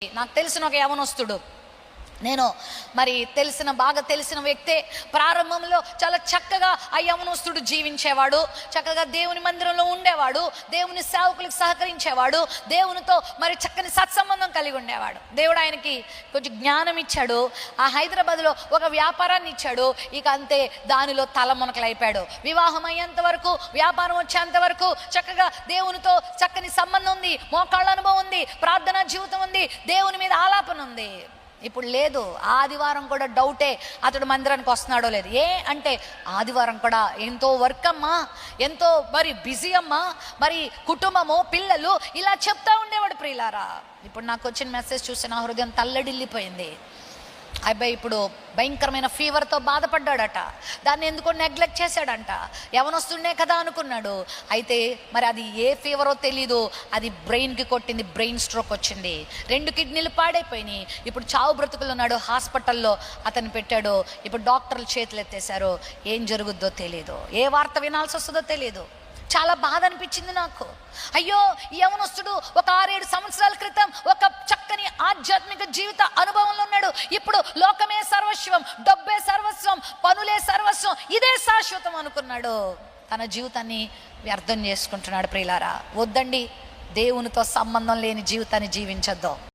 నాకు తెలిసిన ఒక యవనస్తుడు, నేను బాగా తెలిసిన వ్యక్తే. ప్రారంభంలో చాలా చక్కగా ఆ యవనస్తుడు జీవించేవాడు, చక్కగా దేవుని మందిరంలో ఉండేవాడు, దేవుని సేవకులకు సహకరించేవాడు, దేవునితో చక్కని సత్సంబంధం కలిగి ఉండేవాడు. దేవుడు ఆయనకి కొంచెం జ్ఞానం ఇచ్చాడు. ఆ హైదరాబాద్లో ఒక వ్యాపారాన్ని ఇచ్చాడు. ఇక అంతే, దానిలో తలమునకలైపోయాడు. వివాహం అయ్యేంత వరకు, వ్యాపారం వచ్చేంత వరకు చక్కగా దేవునితో చక్కని సంబంధం ఉంది, మోకాళ్ళ అనుభవం ఉంది, ప్రార్థనా జీవితం ఉంది, దేవుని మీద ఆలాపన ఉంది. ఇప్పుడు లేదు. ఆదివారం కూడా డౌటే అతడు మందిరానికి వస్తున్నాడో లేదు. అంటే ఆదివారం కూడా ఎంతో వర్క్ అమ్మా, ఎంతో బిజీ అమ్మా, కుటుంబము, పిల్లలు, ఇలా చెప్తా ఉండేవాడు. ప్రియులారా, ఇప్పుడు నాకు వచ్చిన మెసేజ్ చూసి నా హృదయం తల్లడిల్లిపోయింది. అబ్బాయి ఇప్పుడు భయంకరమైన ఫీవర్తో బాధపడ్డాడట. దాన్ని ఎందుకో నెగ్లెక్ట్ చేశాడంట. యవనొస్తుండే కదా అనుకున్నాడు. అయితే అది ఏ ఫీవరో తెలీదు, అది బ్రెయిన్కి కొట్టింది, బ్రెయిన్ స్ట్రోక్ వచ్చింది, 2 కిడ్నీలు పాడైపోయినాయి. ఇప్పుడు చావు బ్రతుకులు ఉన్నాడు. హాస్పిటల్లో అతను పెట్టాడు. ఇప్పుడు డాక్టర్లు చేతులు ఎత్తేశారు. ఏం జరుగుద్దో తెలీదు, ఏ వార్త వినాల్సి వస్తుందో తెలీదు. చాలా బాధ అనిపించింది నాకు. అయ్యో, యవనస్తుడు ఒక 6-7 సంవత్సరాల క్రితం ఒక చక్కని ఆధ్యాత్మిక జీవిత అనుభవంలో ఉన్నాడు. ఇప్పుడు లోకమే సర్వస్వం, డబ్బే సర్వస్వం, పనులే సర్వస్వం, ఇదే శాశ్వతం అనుకున్నాడు. తన జీవితాన్ని వ్యర్థం చేసుకుంటున్నాడు. ప్రియులారా, వద్దండి, దేవునితో సంబంధం లేని జీవితాన్ని జీవించొద్దు.